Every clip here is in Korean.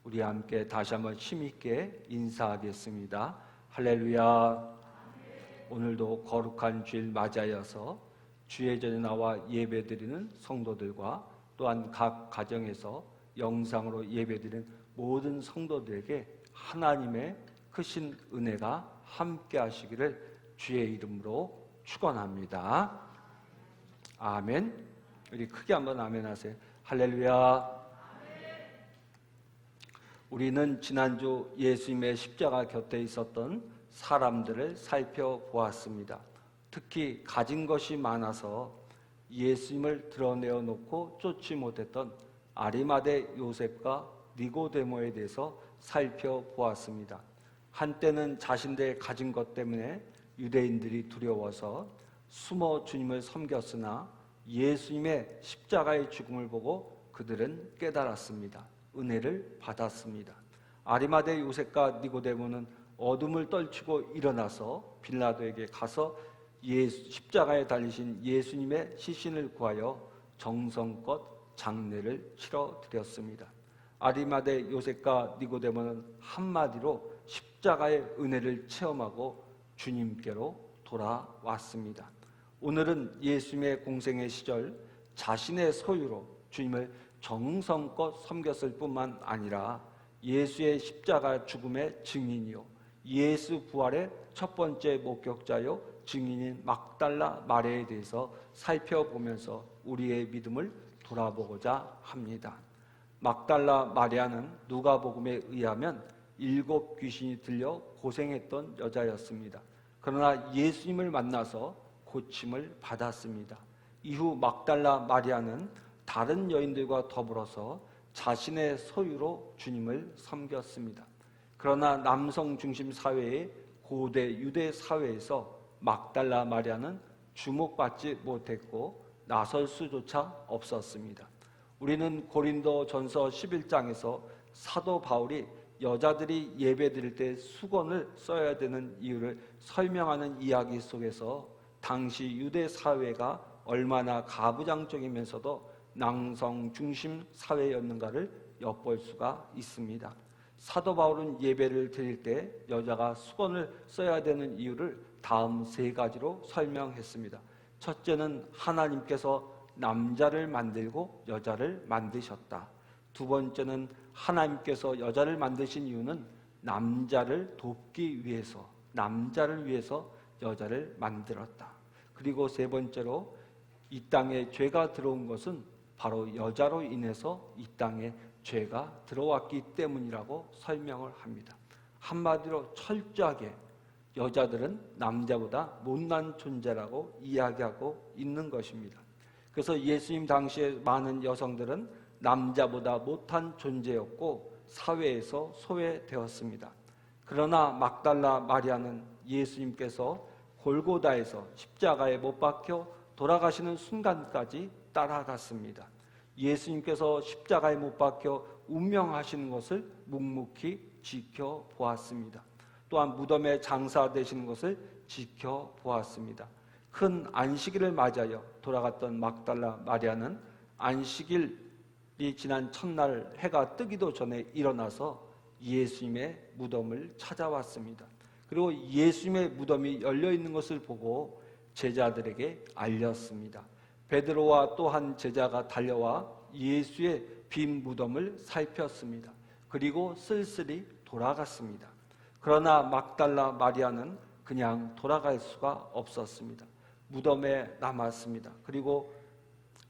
우리 함께 다시 한번 힘있게 인사하겠습니다. 할렐루야. 오늘도 거룩한 주일 맞이하여서 주의 전에 나와 예배드리는 성도들과 또한 각 가정에서 영상으로 예배드리는 모든 성도들에게 하나님의 크신 은혜가 함께 하시기를 주의 이름으로 축원합니다. 아멘. 우리 크게 한번 아멘 하세요. 할렐루야. 우리는 지난주 예수님의 십자가 곁에 있었던 사람들을 살펴보았습니다. 특히 가진 것이 많아서 예수님을 드러내어 놓고 쫓지 못했던 아리마대 요셉과 니고데모에 대해서 살펴보았습니다. 한때는 자신들 가진 것 때문에 유대인들이 두려워서 숨어 주님을 섬겼으나 예수님의 십자가의 죽음을 보고 그들은 깨달았습니다. 은혜를 받았습니다. 아리마대 요셉과 니고데모는 어둠을 떨치고 일어나서 빌라도에게 가서 십자가에 달리신 예수님의 시신을 구하여 정성껏 장례를 치러드렸습니다. 아리마대 요셉과 니고데모는 한마디로 십자가의 은혜를 체험하고 주님께로 돌아왔습니다. 오늘은 예수님의 공생의 시절 자신의 소유로 주님을 정성껏 섬겼을 뿐만 아니라 예수의 십자가 죽음의 증인이요 예수 부활의 첫 번째 목격자요 증인인 막달라 마리아에 대해서 살펴보면서 우리의 믿음을 돌아보고자 합니다. 막달라 마리아는 누가복음에 의하면 7 귀신이 들려 고생했던 여자였습니다. 그러나 예수님을 만나서 고침을 받았습니다. 이후 막달라 마리아는 다른 여인들과 더불어서 자신의 소유로 주님을 섬겼습니다. 그러나 남성 중심 사회의 고대 유대 사회에서 막달라 마리아는 주목받지 못했고 나설 수조차 없었습니다. 우리는 고린도전서 11장에서 사도 바울이 여자들이 예배드릴 때 수건을 써야 되는 이유를 설명하는 이야기 속에서 당시 유대 사회가 얼마나 가부장적이면서도 남성 중심 사회였는가를 엿볼 수가 있습니다. 사도 바울은 예배를 드릴 때 여자가 수건을 써야 되는 이유를 다음 3가지로 설명했습니다. 첫째는 하나님께서 남자를 만들고 여자를 만드셨다. 두 번째는 하나님께서 여자를 만드신 이유는 남자를 돕기 위해서, 남자를 위해서 여자를 만들었다. 그리고 세 번째로 이 땅에 죄가 들어온 것은 바로 여자로 인해서 이 땅에 죄가 들어왔기 때문이라고 설명을 합니다. 한마디로 철저하게 여자들은 남자보다 못난 존재라고 이야기하고 있는 것입니다. 그래서 예수님 당시에 많은 여성들은 남자보다 못한 존재였고 사회에서 소외되었습니다. 그러나 막달라 마리아는 예수님께서 골고다에서 십자가에 못 박혀 돌아가시는 순간까지 따라갔습니다. 예수님께서 십자가에 못 박혀 운명하시는 것을 묵묵히 지켜보았습니다. 또한 무덤에 장사되시는 것을 지켜보았습니다. 큰 안식일을 맞이하여 돌아갔던 막달라 마리아는 안식일이 지난 첫날 해가 뜨기도 전에 일어나서 예수님의 무덤을 찾아왔습니다. 그리고 예수님의 무덤이 열려있는 것을 보고 제자들에게 알렸습니다. 베드로와 또 한 제자가 달려와 예수의 빈 무덤을 살폈습니다. 그리고 쓸쓸히 돌아갔습니다. 그러나 막달라 마리아는 그냥 돌아갈 수가 없었습니다. 무덤에 남았습니다. 그리고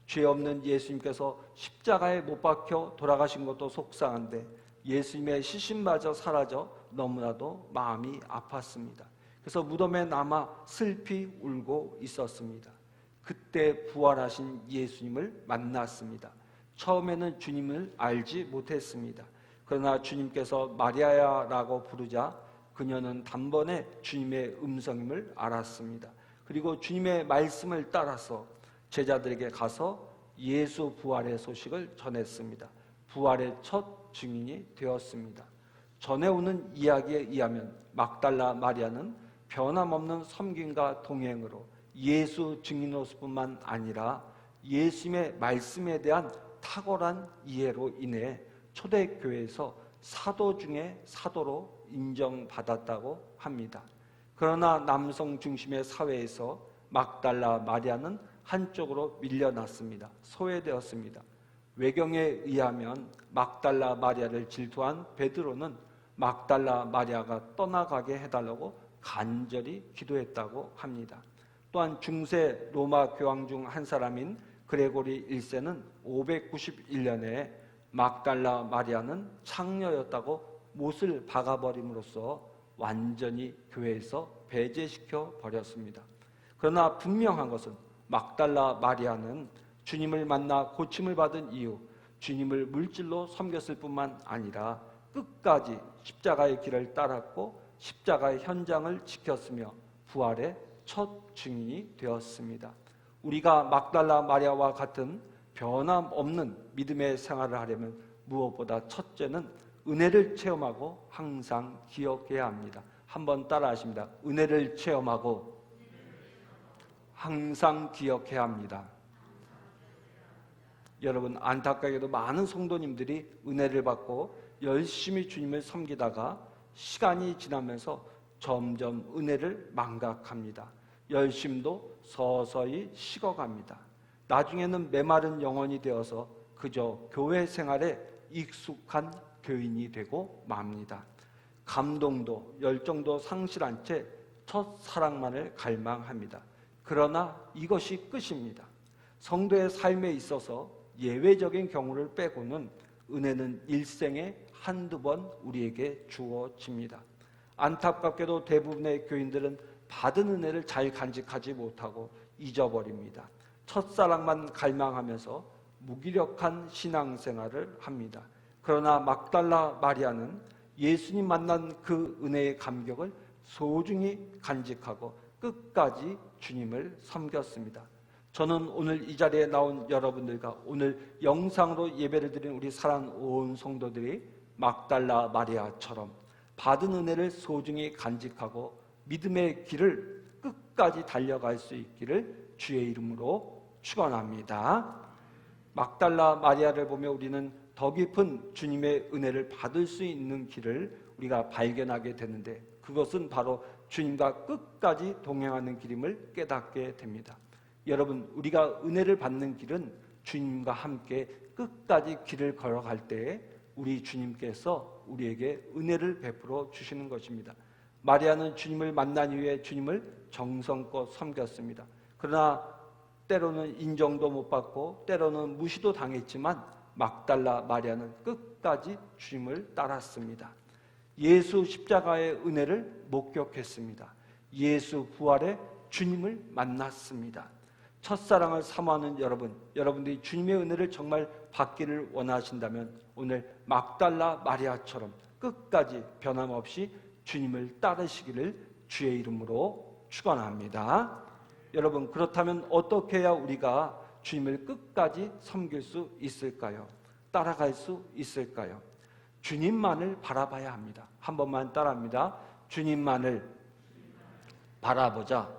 죄 없는 예수님께서 십자가에 못 박혀 돌아가신 것도 속상한데 예수님의 시신마저 사라져 너무나도 마음이 아팠습니다. 그래서 무덤에 남아 슬피 울고 있었습니다. 그때 부활하신 예수님을 만났습니다. 처음에는 주님을 알지 못했습니다. 그러나 주님께서 마리아야라고 부르자 그녀는 단번에 주님의 음성임을 알았습니다. 그리고 주님의 말씀을 따라서 제자들에게 가서 예수 부활의 소식을 전했습니다. 부활의 첫 증인이 되었습니다. 전해오는 이야기에 의하면 막달라 마리아는 변함없는 섬김과 동행으로 예수 증인으로서뿐만 아니라 예수님의 말씀에 대한 탁월한 이해로 인해 초대교회에서 사도 중에 사도로 인정받았다고 합니다. 그러나 남성 중심의 사회에서 막달라 마리아는 한쪽으로 밀려났습니다. 소외되었습니다. 외경에 의하면 막달라 마리아를 질투한 베드로는 막달라 마리아가 떠나가게 해달라고 간절히 기도했다고 합니다. 또한 중세 로마 교황 중 한 사람인 그레고리 1세는 591년에 막달라 마리아는 창녀였다고 못을 박아버림으로써 완전히 교회에서 배제시켜 버렸습니다. 그러나 분명한 것은 막달라 마리아는 주님을 만나 고침을 받은 이후 주님을 물질로 섬겼을 뿐만 아니라 끝까지 십자가의 길을 따랐고 십자가의 현장을 지켰으며 부활의 첫 증인이 되었습니다. 우리가 막달라 마리아와 같은 변함없는 믿음의 생활을 하려면 무엇보다 첫째는 은혜를 체험하고 항상 기억해야 합니다. 한번 따라 하십니다. 은혜를 체험하고 항상 기억해야 합니다. 여러분, 안타깝게도 많은 성도님들이 은혜를 받고 열심히 주님을 섬기다가 시간이 지나면서 점점 은혜를 망각합니다. 열심도 서서히 식어갑니다. 나중에는 메마른 영혼이 되어서 그저 교회 생활에 익숙한 교인이 되고 맙니다. 감동도 열정도 상실한 채 첫사랑만을 갈망합니다. 그러나 이것이 끝입니다. 성도의 삶에 있어서 예외적인 경우를 빼고는 은혜는 일생에 한두 번 우리에게 주어집니다. 안타깝게도 대부분의 교인들은 받은 은혜를 잘 간직하지 못하고 잊어버립니다. 첫사랑만 갈망하면서 무기력한 신앙생활을 합니다. 그러나 막달라 마리아는 예수님 만난 그 은혜의 감격을 소중히 간직하고 끝까지 주님을 섬겼습니다. 저는 오늘 이 자리에 나온 여러분들과 오늘 영상으로 예배를 드린 우리 사랑하는 온 성도들이 막달라 마리아처럼 받은 은혜를 소중히 간직하고 믿음의 길을 끝까지 달려갈 수 있기를 주의 이름으로 축원합니다. 막달라 마리아를 보며 우리는 더 깊은 주님의 은혜를 받을 수 있는 길을 우리가 발견하게 되는데, 그것은 바로 주님과 끝까지 동행하는 길임을 깨닫게 됩니다. 여러분, 우리가 은혜를 받는 길은 주님과 함께 끝까지 길을 걸어갈 때에 우리 주님께서 우리에게 은혜를 베풀어 주시는 것입니다. 마리아는 주님을 만난 이후에 주님을 정성껏 섬겼습니다. 그러나 때로는 인정도 못 받고 때로는 무시도 당했지만 막달라 마리아는 끝까지 주님을 따랐습니다. 예수 십자가의 은혜를 목격했습니다. 예수 부활의 주님을 만났습니다. 첫사랑을 사모하는 여러분들이 주님의 은혜를 정말 받기를 원하신다면 오늘 막달라 마리아처럼 끝까지 변함없이 주님을 따르시기를 주의 이름으로 축원합니다. 여러분, 그렇다면 어떻게 해야 우리가 주님을 끝까지 섬길 수 있을까요? 따라갈 수 있을까요? 주님만을 바라봐야 합니다. 한 번만 따라합니다. 주님만을 바라보자.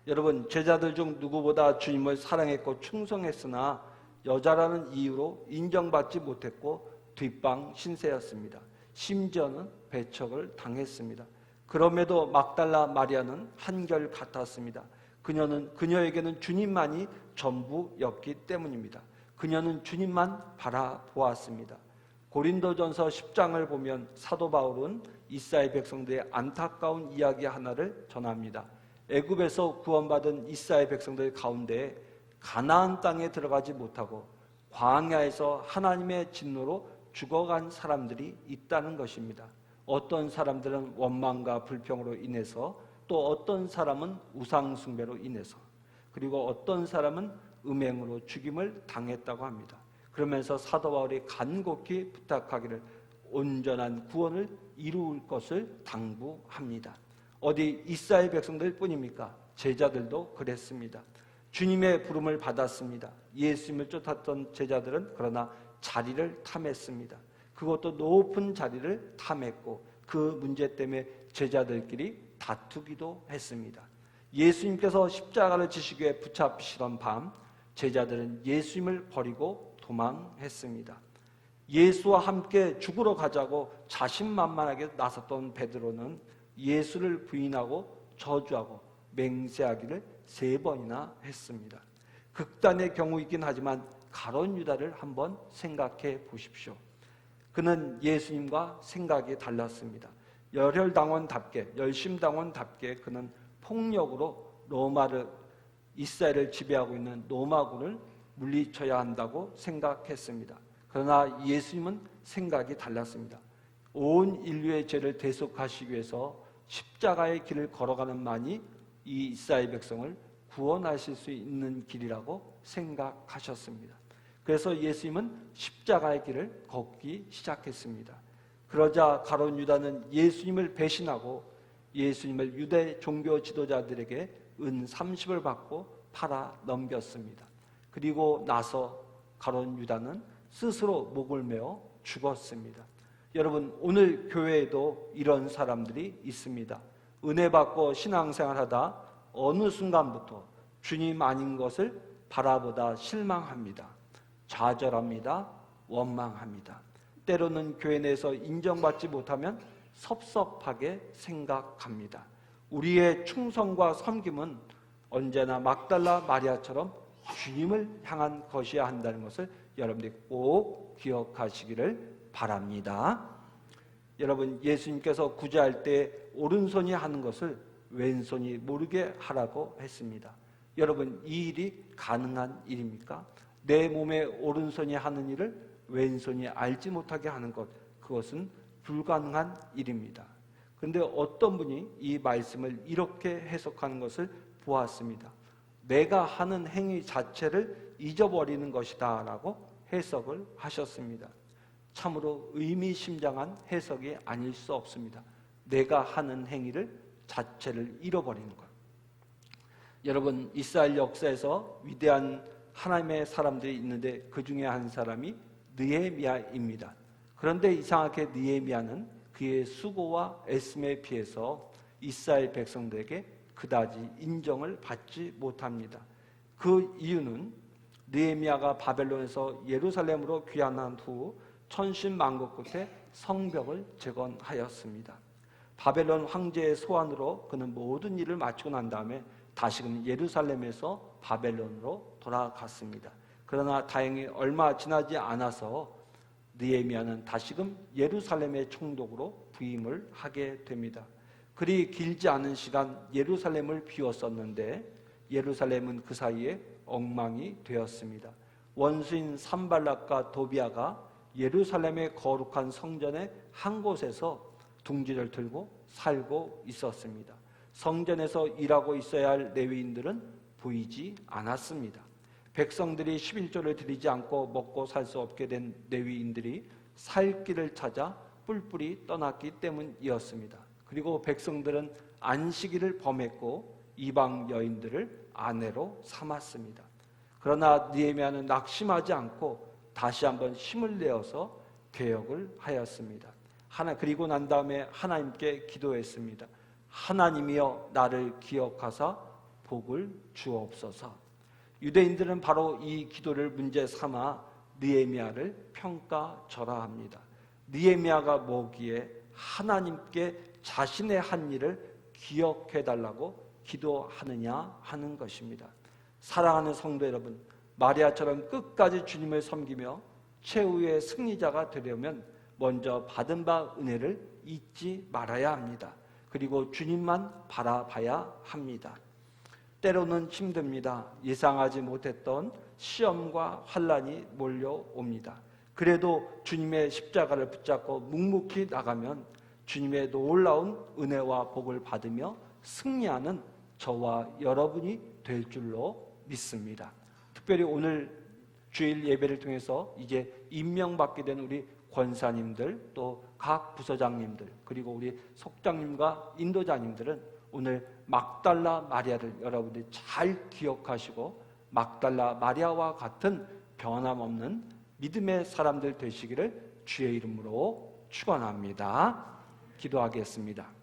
여러분, 제자들 중 누구보다 주님을 사랑했고 충성했으나 여자라는 이유로 인정받지 못했고 뒷방 신세였습니다. 심지어는 배척을 당했습니다. 그럼에도 막달라 마리아는 한결 같았습니다. 그녀에게는 주님만이 전부였기 때문입니다. 그녀는 주님만 바라보았습니다. 고린도전서 10장을 보면 사도 바울은 이스라엘 백성들의 안타까운 이야기 하나를 전합니다. 애굽에서 구원받은 이스라엘 백성들 가운데 가나안 땅에 들어가지 못하고 광야에서 하나님의 진노로 죽어간 사람들이 있다는 것입니다. 어떤 사람들은 원망과 불평으로 인해서, 또 어떤 사람은 우상 숭배로 인해서, 그리고 어떤 사람은 음행으로 죽임을 당했다고 합니다. 그러면서 사도 바울이 간곡히 부탁하기를 온전한 구원을 이룰 것을 당부합니다. 어디 이스라엘 백성들 뿐입니까? 제자들도 그랬습니다. 주님의 부름을 받았습니다. 예수님을 쫓았던 제자들은 그러나 자리를 탐했습니다. 그것도 높은 자리를 탐했고 그 문제 때문에 제자들끼리 다투기도 했습니다. 예수님께서 십자가를 지시기 위해 붙잡히시던 밤, 제자들은 예수님을 버리고 도망했습니다. 예수와 함께 죽으러 가자고 자신만만하게 나섰던 베드로는 예수를 부인하고 저주하고 맹세하기를 3번이나 했습니다. 극단의 경우이긴 하지만 가룟 유다를 한번 생각해 보십시오. 그는 예수님과 생각이 달랐습니다. 열혈당원답게, 열심당원답게 그는 폭력으로 이스라엘을 지배하고 있는 로마군을 물리쳐야 한다고 생각했습니다. 그러나 예수님은 생각이 달랐습니다. 온 인류의 죄를 대속하시기 위해서 십자가의 길을 걸어가는 만이 이 이스라엘 백성을 구원하실 수 있는 길이라고 생각하셨습니다. 그래서 예수님은 십자가의 길을 걷기 시작했습니다. 그러자 가룟 유다는 예수님을 배신하고 예수님을 유대 종교 지도자들에게 은 30을 받고 팔아 넘겼습니다. 그리고 나서 가룟 유다는 스스로 목을 메어 죽었습니다. 여러분, 오늘 교회에도 이런 사람들이 있습니다. 은혜 받고 신앙생활하다 어느 순간부터 주님 아닌 것을 바라보다 실망합니다. 좌절합니다. 원망합니다. 때로는 교회 내에서 인정받지 못하면 섭섭하게 생각합니다. 우리의 충성과 섬김은 언제나 막달라 마리아처럼 주님을 향한 것이어야 한다는 것을 여러분들이 꼭 기억하시기를 바랍니다. 여러분, 예수님께서 구제할 때 오른손이 하는 것을 왼손이 모르게 하라고 했습니다. 여러분, 이 일이 가능한 일입니까? 내 몸의 오른손이 하는 일을 왼손이 알지 못하게 하는 것, 그것은 불가능한 일입니다. 그런데 어떤 분이 이 말씀을 이렇게 해석하는 것을 보았습니다. 내가 하는 행위 자체를 잊어버리는 것이다 라고 해석을 하셨습니다. 참으로 의미심장한 해석이 아닐 수 없습니다. 내가 하는 행위를 자체를 잃어버리는 것. 여러분, 이스라엘 역사에서 위대한 하나님의 사람들이 있는데 그 중에 한 사람이 느헤미야입니다. 그런데 이상하게 느헤미야는 그의 수고와 애씀에 비해서 이스라엘 백성들에게 그다지 인정을 받지 못합니다. 그 이유는 느헤미야가 바벨론에서 예루살렘으로 귀환한 후 천신만고 끝에 성벽을 재건하였습니다. 바벨론 황제의 소환으로 그는 모든 일을 마치고 난 다음에 다시금 예루살렘에서 바벨론으로 돌아갔습니다. 그러나 다행히 얼마 지나지 않아서 느헤미야는 다시금 예루살렘의 총독으로 부임을 하게 됩니다. 그리 길지 않은 시간 예루살렘을 비웠었는데 예루살렘은 그 사이에 엉망이 되었습니다. 원수인 산발락과 도비아가 예루살렘의 거룩한 성전의 한 곳에서 둥지를 들고 살고 있었습니다. 성전에서 일하고 있어야 할 레위인들은 보이지 않았습니다. 백성들이 11조를 드리지 않고 먹고 살 수 없게 된 레위인들이 살 길을 찾아 뿔뿔이 떠났기 때문이었습니다. 그리고 백성들은 안식일을 범했고 이방 여인들을 아내로 삼았습니다. 그러나 느헤미야는 낙심하지 않고 다시 한번 힘을 내어서 개혁을 하였습니다. 그리고 난 다음에 하나님께 기도했습니다. 하나님이여 나를 기억하사 복을 주옵소서. 유대인들은 바로 이 기도를 문제 삼아 느헤미야를 평가절하합니다. 느헤미야가 뭐기에 하나님께 자신의 한 일을 기억해달라고 기도하느냐 하는 것입니다. 사랑하는 성도 여러분, 마리아처럼 끝까지 주님을 섬기며 최후의 승리자가 되려면 먼저 받은 바 은혜를 잊지 말아야 합니다. 그리고 주님만 바라봐야 합니다. 때로는 힘듭니다. 예상하지 못했던 시험과 환난이 몰려옵니다. 그래도 주님의 십자가를 붙잡고 묵묵히 나가면 주님의 놀라운 은혜와 복을 받으며 승리하는 저와 여러분이 될 줄로 믿습니다. 특별히 오늘 주일 예배를 통해서 이제 임명받게 된 우리 권사님들, 또 각 부서장님들, 그리고 우리 속장님과 인도자님들은 오늘 막달라 마리아를 여러분들이 잘 기억하시고 막달라 마리아와 같은 변함없는 믿음의 사람들 되시기를 주의 이름으로 축원합니다. 기도하겠습니다.